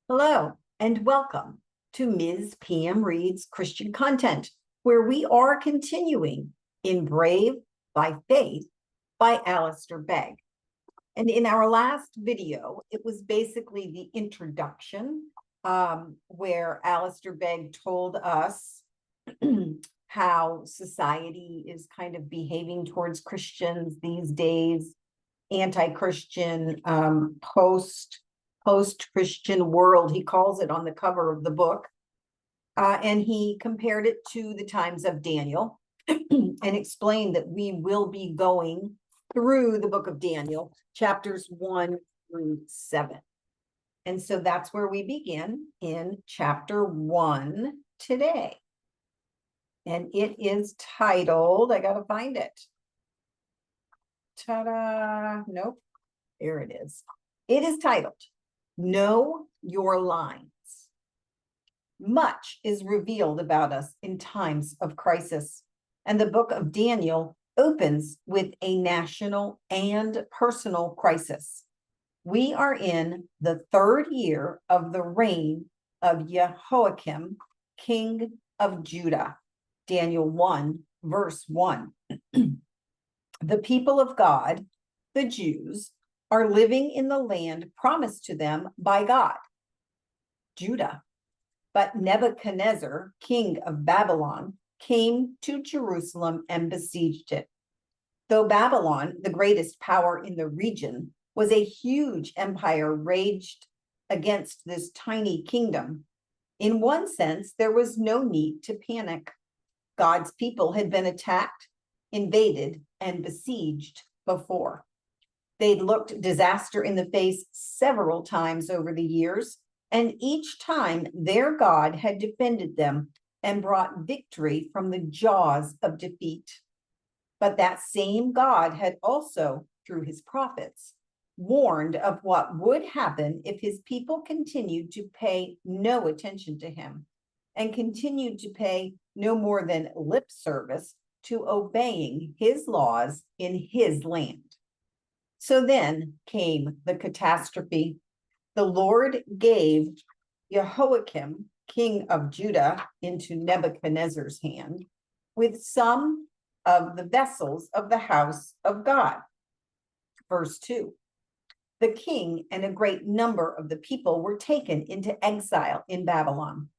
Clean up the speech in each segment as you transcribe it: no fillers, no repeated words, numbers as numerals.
Hello, and welcome to Ms. PM Reads Christian Content, where we are continuing in Brave by Faith by Alistair Begg. And in our last video, it was basically the introduction where Alistair Begg told us how society is kind of behaving towards Christians these days, anti-Christian, post-Christian world, he calls it on the cover of the book. And he compared it to the times of Daniel and explained that we will be going through the book of Daniel, chapters 1 through 7. And so that's where we begin in chapter 1 today. And it is titled, I got to find it. Ta-da! Nope, there it is. It is titled, Know Your Lines. Much is revealed about us in times of crisis, and the book of Daniel opens with a national and personal crisis. We are in the third year of the reign of Jehoiakim, king of Judah. Daniel 1, verse 1. The people of God, the Jews, are living in the land promised to them by God, Judah. But Nebuchadnezzar, king of Babylon, came to Jerusalem and besieged it. Though Babylon, the greatest power in the region, was a huge empire raged against this tiny kingdom, in one sense, there was no need to panic. God's people had been attacked, invaded, and besieged before. They'd looked disaster in the face several times over the years, and each time their God had defended them and brought victory from the jaws of defeat. But that same God had also, through his prophets, warned of what would happen if his people continued to pay no attention to him and continued to pay no more than lip service to obeying his laws in his land. So then came the catastrophe. The Lord gave Jehoiakim, king of Judah, into Nebuchadnezzar's hand with some of the vessels of the house of God. Verse 2. The king and a great number of the people were taken into exile in Babylon.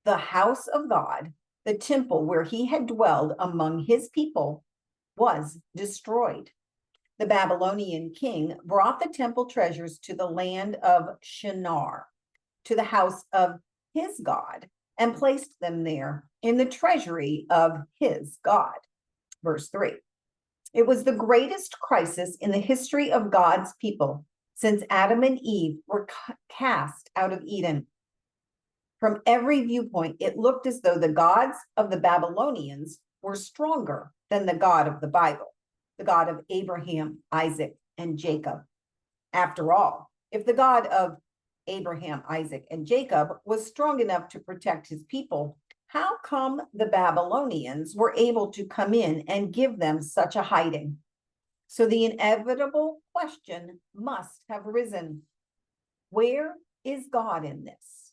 The house of God, the temple where he had dwelled among his people, was destroyed. The Babylonian king brought the temple treasures to the land of Shinar, to the house of his God, and placed them there in the treasury of his God. Verse 3. It was the greatest crisis in the history of God's people since Adam and Eve were cast out of Eden. From every viewpoint, it looked as though the gods of the Babylonians were stronger than the God of the Bible, the God of Abraham, Isaac, and Jacob. After all, if the God of Abraham, Isaac, and Jacob was strong enough to protect his people, how come the Babylonians were able to come in and give them such a hiding? So the inevitable question must have arisen. Where is God in this?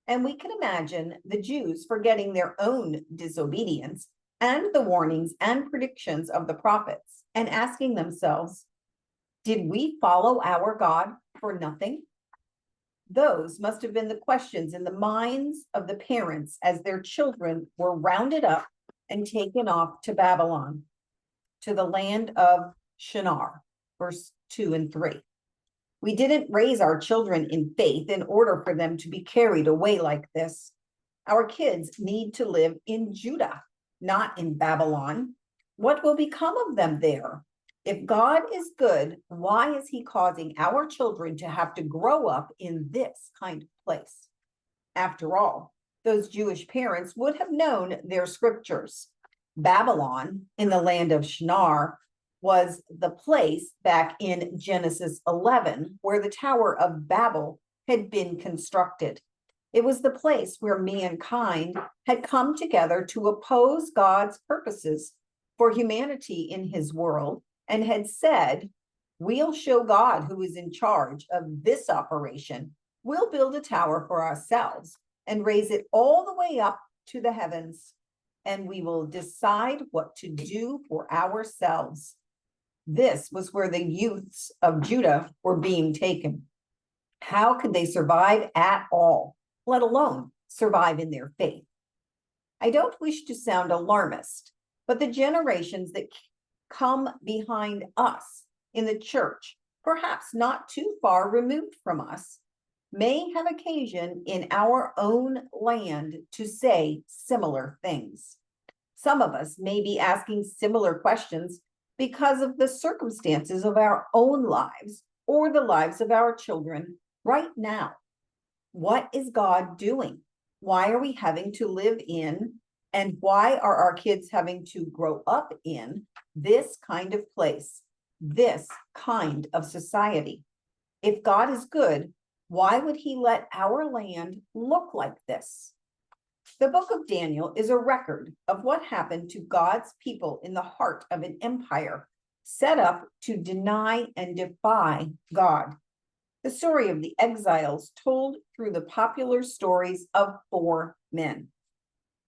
And we can imagine the Jews forgetting their own disobedience and the warnings and predictions of the prophets and asking themselves, did we follow our God for nothing? Those must have been the questions in the minds of the parents as their children were rounded up and taken off to Babylon, to the land of Shinar, verse 2 and 3. We didn't raise our children in faith in order for them to be carried away like this. Our kids need to live in Judah, not in Babylon. What will become of them there? If God is good, why is he causing our children to have to grow up in this kind of place? After all, those Jewish parents would have known their scriptures. Babylon, in the land of Shinar, was the place back in Genesis 11 where the Tower of Babel had been constructed. It was the place where mankind had come together to oppose God's purposes for humanity in his world and had said, we'll show God who is in charge of this operation We'll build a tower for ourselves and raise it all the way up to the heavens, and we will decide what to do for ourselves. This was where the youths of Judah were being taken. How could they survive at all, let alone survive in their faith? I don't wish to sound alarmist, but the generations that come behind us in the church, perhaps not too far removed from us, may have occasion in our own land to say similar things. Some of us may be asking similar questions because of the circumstances of our own lives or the lives of our children right now. What is God doing? Why are we having to live in, and why are our kids having to grow up in this kind of place, this kind of society? If God is good, why would he let our land look like this? The book of Daniel is a record of what happened to God's people in the heart of an empire set up to deny and defy God. The story of the exiles told through the popular stories of 4 men.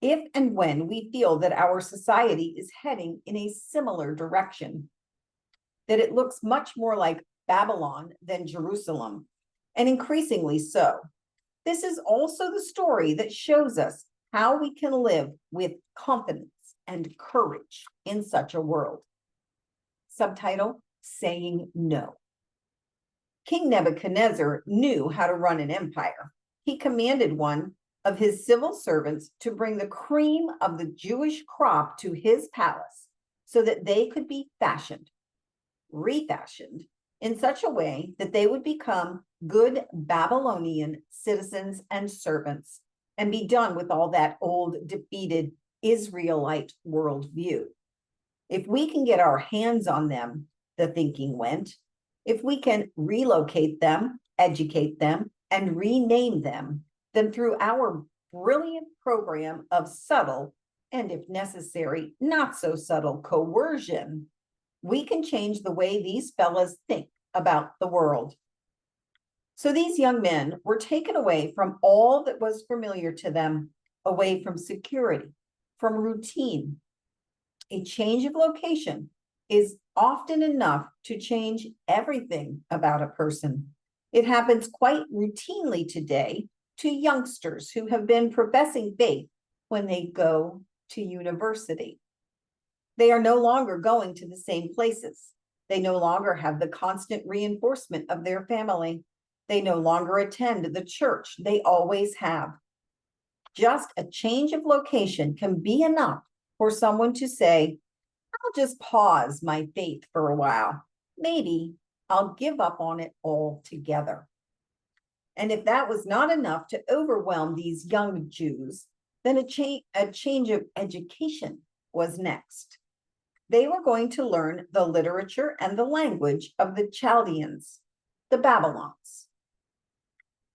If and when we feel that our society is heading in a similar direction, that it looks much more like Babylon than Jerusalem, and increasingly so, this is also the story that shows us how we can live with confidence and courage in such a world. Subtitle: Saying No. King Nebuchadnezzar knew how to run an empire. He commanded one of his civil servants to bring the cream of the Jewish crop to his palace so that they could be refashioned in such a way that they would become good Babylonian citizens and servants and be done with all that old, defeated Israelite worldview. If we can get our hands on them, the thinking went, if we can relocate them, educate them, and rename them, then through our brilliant program of subtle, and if necessary, not so subtle coercion, we can change the way these fellas think about the world. So these young men were taken away from all that was familiar to them, away from security, from routine. A change of location is often enough to change everything about a person. It happens quite routinely today to youngsters who have been professing faith when they go to university. They are no longer going to the same places. They no longer have the constant reinforcement of their family. They no longer attend the church they always have. Just a change of location can be enough for someone to say, I'll just pause my faith for a while. Maybe I'll give up on it altogether. And if that was not enough to overwhelm these young Jews, then a change of education was next. They were going to learn the literature and the language of the Chaldeans, the Babylons.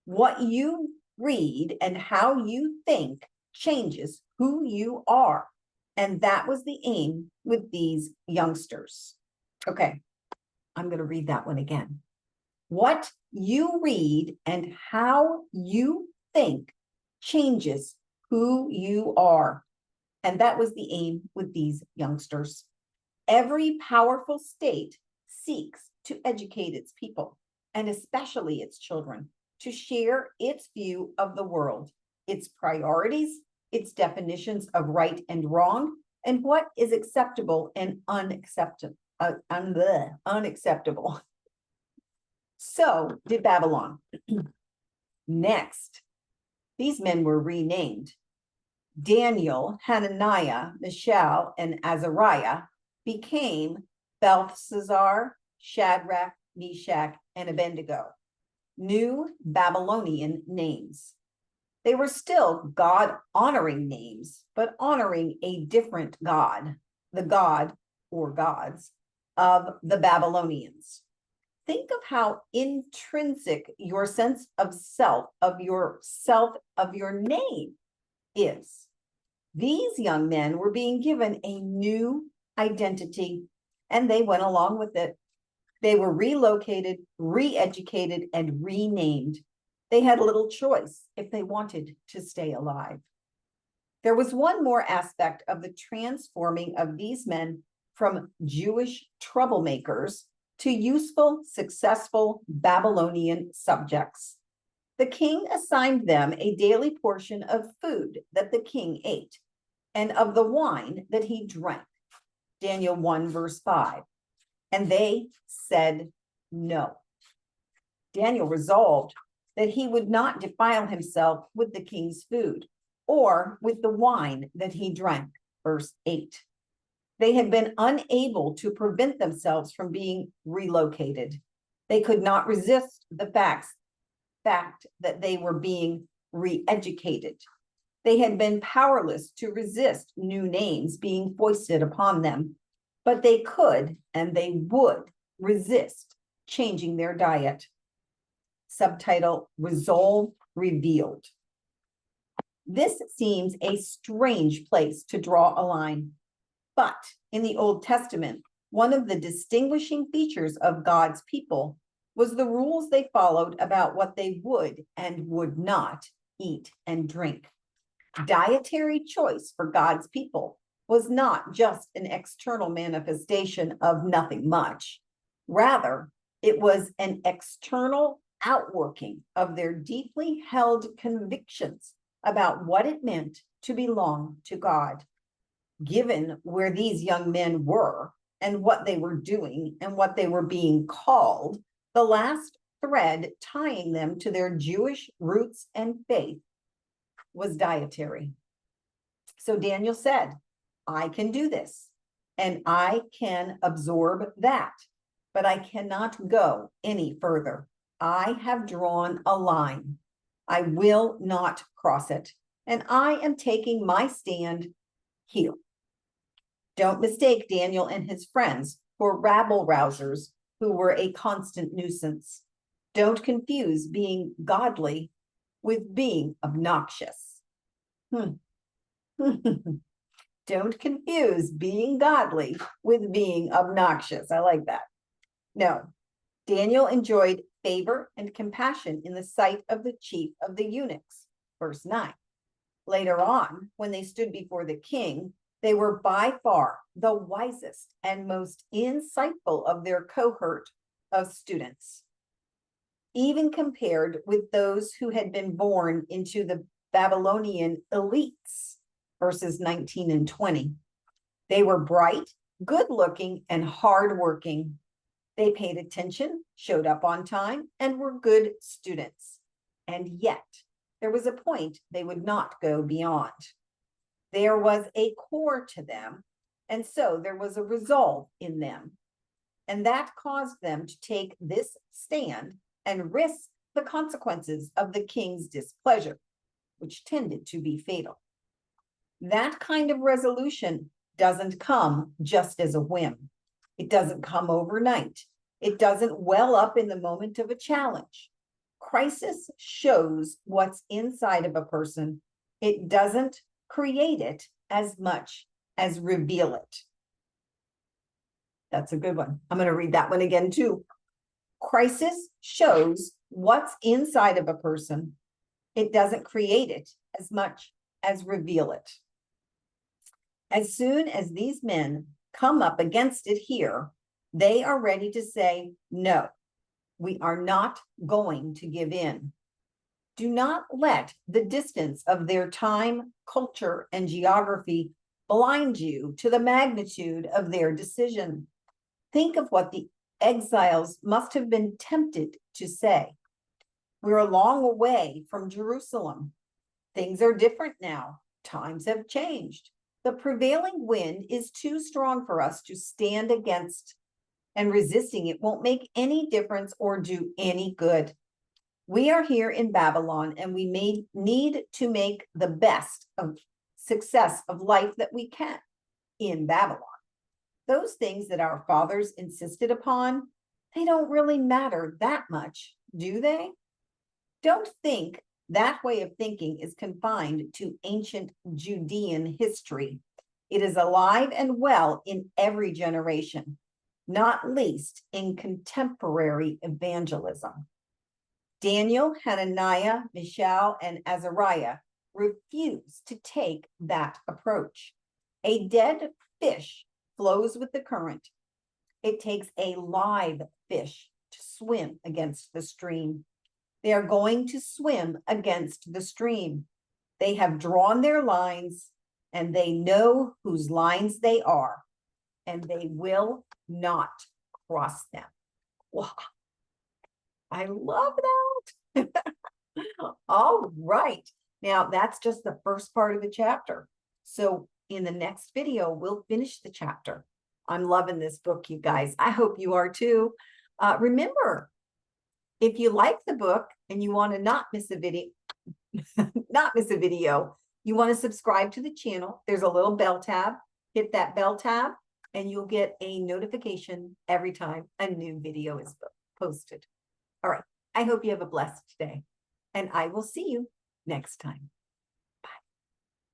What you read and how you think changes who you are. And that was the aim with these youngsters. Okay, I'm going to read that one again. What you read and how you think changes who you are. And that was the aim with these youngsters. Every powerful state seeks to educate its people, and especially its children, to share its view of the world, its priorities, its definitions of right and wrong, and what is acceptable and unacceptable. So did Babylon. Next, these men were renamed. Daniel, Hananiah, Mishael, and Azariah became Belshazzar, Shadrach, Meshach, and Abednego, new Babylonian names. They were still God-honoring names, but honoring a different God, the God or gods of the Babylonians. Think of how intrinsic your sense of self, of your name is. These young men were being given a new identity, and they went along with it. They were relocated, re-educated, and renamed. They had little choice if they wanted to stay alive. There was one more aspect of the transforming of these men from Jewish troublemakers to useful, successful Babylonian subjects. The king assigned them a daily portion of food that the king ate and of the wine that he drank. Daniel 1, verse 5. And they said no. Daniel resolved that he would not defile himself with the king's food or with the wine that he drank. Verse 8. They had been unable to prevent themselves from being relocated. They could not resist the fact that they were being re-educated. They had been powerless to resist new names being foisted upon them, but they could and they would resist changing their diet. Subtitle, Resolve Revealed. This seems a strange place to draw a line, but in the Old Testament, one of the distinguishing features of God's people was the rules they followed about what they would and would not eat and drink. Dietary choice for God's people was not just an external manifestation of nothing much. Rather, it was an external outworking of their deeply held convictions about what it meant to belong to God. Given where these young men were and what they were doing and what they were being called, the last thread tying them to their Jewish roots and faith was dietary. So Daniel said, I can do this and I can absorb that, but I cannot go any further. I have drawn a line. I will not cross it, and I am taking my stand here. Don't mistake Daniel and his friends for rabble rousers who were a constant nuisance. Don't confuse being godly with being obnoxious. Don't confuse being godly with being obnoxious. I like that. No, Daniel enjoyed favor and compassion in the sight of the chief of the eunuchs. Verse 9. Later on, when they stood before the king, they were by far the wisest and most insightful of their cohort of students, even compared with those who had been born into the Babylonian elites, verses 19 and 20. They were bright, good-looking, and hardworking. They paid attention, showed up on time, and were good students. And yet, there was a point they would not go beyond. There was a core to them, and so there was a resolve in them. And that caused them to take this stand and risk the consequences of the king's displeasure, which tended to be fatal. That kind of resolution doesn't come just as a whim. It doesn't come overnight. It doesn't well up in the moment of a challenge. Crisis shows what's inside of a person. It doesn't create it as much as reveal it. That's a good one. I'm going to read that one again too. Crisis shows what's inside of a person. It doesn't create it as much as reveal it. As soon as these men come up against it here, they are ready to say, no, we are not going to give in. Do not let the distance of their time, culture, and geography blind you to the magnitude of their decision. Think of what the exiles must have been tempted to say. We're a long way from Jerusalem. Things are different now. Times have changed. The prevailing wind is too strong for us to stand against, and resisting it won't make any difference or do any good. We are here in Babylon, and we may need to make the best of success of life that we can in Babylon. Those things that our fathers insisted upon, they don't really matter that much, do they? Don't think that way of thinking is confined to ancient Judean history. It is alive and well in every generation, not least in contemporary evangelism. Daniel, Hananiah, Mishael, and Azariah refused to take that approach. A dead fish flows with the current. It takes a live fish to swim against the stream. They are going to swim against the stream. They have drawn their lines and they know whose lines they are, and they will not cross them. Wow. I love that. All right. Now, that's just the first part of the chapter. So in the next video, we'll finish the chapter. I'm loving this book, you guys. I hope you are too. Remember, if you like the book and you want to not miss a video, you want to subscribe to the channel, there's a little bell tab. Hit that bell tab and you'll get a notification every time a new video is posted. All right. I hope you have a blessed day, and I will see you next time.